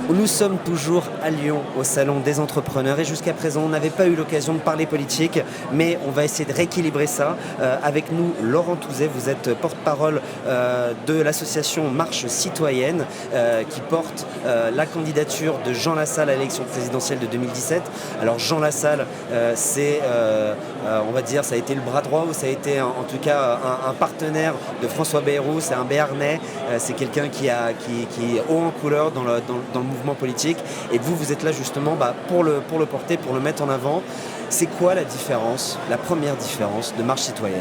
Nous sommes toujours à Lyon, au Salon des entrepreneurs, et jusqu'à présent, on n'avait pas eu l'occasion de parler politique, mais on va essayer de rééquilibrer ça. Avec nous, Laurent Touzet, vous êtes porte-parole de l'association Marche Citoyenne, qui porte la candidature de Jean Lassalle à l'élection présidentielle de 2017. Alors Jean Lassalle, c'est, on va dire, ça a été le bras droit, ou ça a été en tout cas un partenaire de François Bayrou, c'est un Béarnais, c'est quelqu'un qui est haut en couleur dans le mouvement politique, et vous êtes là justement pour le porter, pour le mettre en avant. C'est quoi la différence, la première différence de Marche Citoyenne?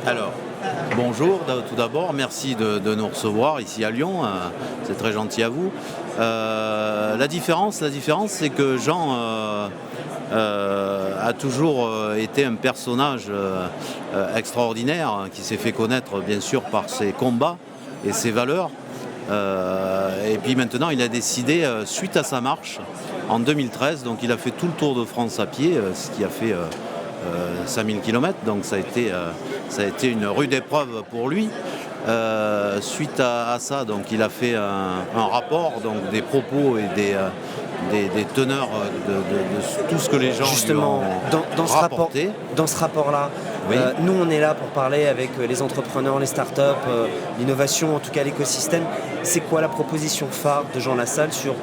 Alors, bonjour tout d'abord, merci de nous recevoir ici à Lyon, c'est très gentil à vous. La différence c'est que Jean a toujours été un personnage extraordinaire qui s'est fait connaître bien sûr par ses combats et ses valeurs. Et puis maintenant il a décidé, suite à sa marche en 2013, donc il a fait tout le Tour de France à pied, ce qui a fait 5000 km, donc ça a été une rude épreuve pour lui. Suite à ça, donc il a fait un rapport, donc des propos et des teneurs de tout ce que les gens justement lui ont rapporté. Dans ce rapport-là, oui. Nous on est là pour parler avec les entrepreneurs, les startups, l'innovation, en tout cas l'écosystème. C'est quoi la proposition phare de Jean Lassalle sur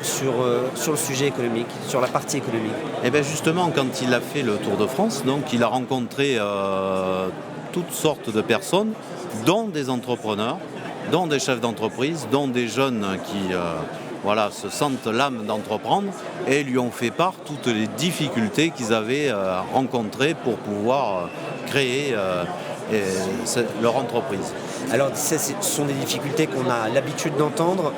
le sujet économique, sur la partie économique? Et bien justement, quand il a fait le Tour de France, donc il a rencontré toutes sortes de personnes, dont des entrepreneurs, dont des chefs d'entreprise, dont des jeunes qui se sentent l'âme d'entreprendre, et lui ont fait part toutes les difficultés qu'ils avaient rencontrées pour pouvoir créer leur entreprise. Alors ce sont des difficultés qu'on a l'habitude d'entendre.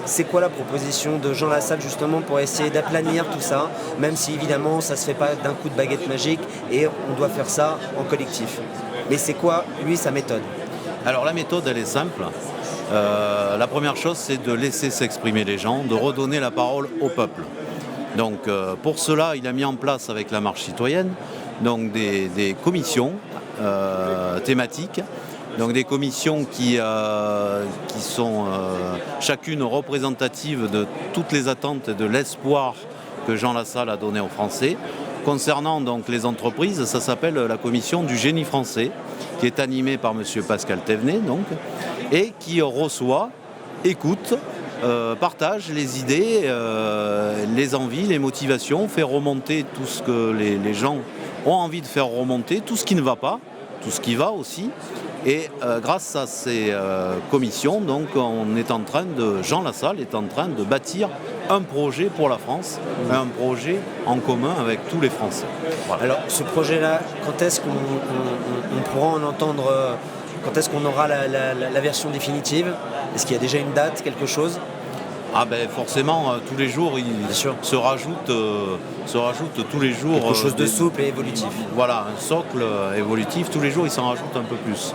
C'est quoi la proposition de Jean Lassalle justement pour essayer d'aplanir tout ça, même si évidemment ça ne se fait pas d'un coup de baguette magique et on doit faire ça en collectif? Mais c'est quoi, lui, sa méthode? Alors la méthode, elle est simple. La première chose, c'est de laisser s'exprimer les gens, de redonner la parole au peuple. Donc pour cela, il a mis en place avec la Marche Citoyenne donc des commissions thématiques, donc des commissions qui sont chacune représentative de toutes les attentes et de l'espoir que Jean Lassalle a donné aux Français. Concernant donc les entreprises, ça s'appelle la commission du génie français, qui est animée par M. Pascal Thévenet, donc, et qui reçoit, écoute, partage les idées, les envies, les motivations, fait remonter tout ce que les gens ont envie de faire remonter, tout ce qui ne va pas, tout ce qui va aussi. Et grâce à ces commissions, donc, Jean Lassalle est en train de bâtir un projet pour la France, un projet en commun avec tous les Français. Voilà. Alors ce projet-là, quand est-ce qu'on pourra en entendre, quand est-ce qu'on aura la version définitive? Est-ce qu'il y a déjà une date, quelque chose? Ah ben forcément, tous les jours, il se rajoute tous les jours... Quelque chose de souple et évolutif. Voilà, un socle évolutif, tous les jours il s'en rajoute un peu plus.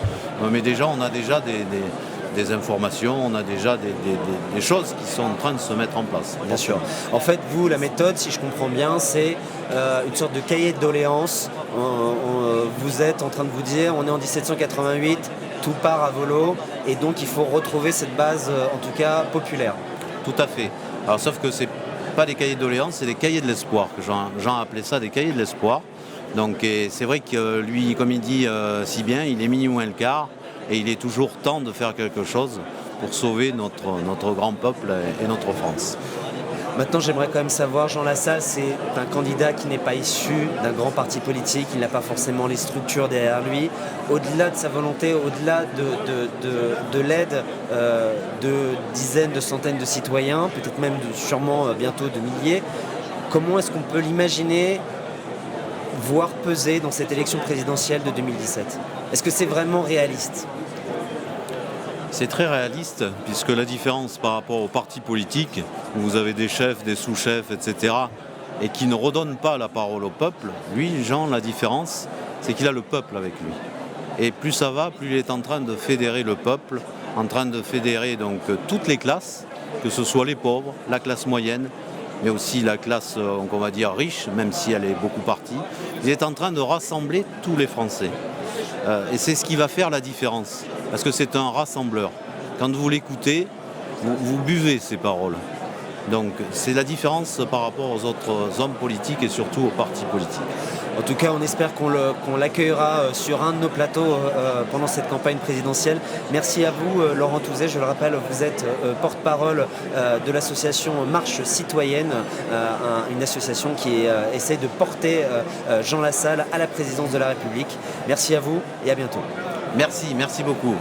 Mais déjà, on a déjà des informations, on a déjà des choses qui sont en train de se mettre en place. Bien sûr. En fait, vous, la méthode, si je comprends bien, c'est une sorte de cahier de doléances. Vous êtes en train de vous dire, on est en 1788, tout part à volo, et donc il faut retrouver cette base, en tout cas, populaire. Tout à fait. Alors, sauf que c'est pas des cahiers de doléances, c'est des cahiers de l'espoir. Jean a appelé ça des cahiers de l'espoir. Donc c'est vrai que lui, comme il dit si bien, il est minuit moins le quart et il est toujours temps de faire quelque chose pour sauver notre grand peuple et notre France. Maintenant, j'aimerais quand même savoir, Jean Lassalle, c'est un candidat qui n'est pas issu d'un grand parti politique, il n'a pas forcément les structures derrière lui. Au-delà de sa volonté, au-delà de l'aide de dizaines, de centaines de citoyens, peut-être même sûrement bientôt de milliers, comment est-ce qu'on peut l'imaginer voir peser dans cette élection présidentielle de 2017? Est-ce que c'est vraiment réaliste? C'est très réaliste, puisque la différence par rapport aux partis politiques, où vous avez des chefs, des sous-chefs, etc., et qui ne redonnent pas la parole au peuple, lui, Jean, la différence, c'est qu'il a le peuple avec lui. Et plus ça va, plus il est en train de fédérer le peuple, en train de fédérer donc toutes les classes, que ce soit les pauvres, la classe moyenne, mais aussi la classe, on va dire, riche, même si elle est beaucoup partie. Il est en train de rassembler tous les Français. Et c'est ce qui va faire la différence. Parce que c'est un rassembleur. Quand vous l'écoutez, vous buvez ses paroles. Donc c'est la différence par rapport aux autres hommes politiques et surtout aux partis politiques. En tout cas, on espère qu'on l'accueillera sur un de nos plateaux pendant cette campagne présidentielle. Merci à vous, Laurent Touzet. Je le rappelle, vous êtes porte-parole de l'association Marche Citoyenne, une association qui essaie de porter Jean Lassalle à la présidence de la République. Merci à vous et à bientôt. Merci beaucoup.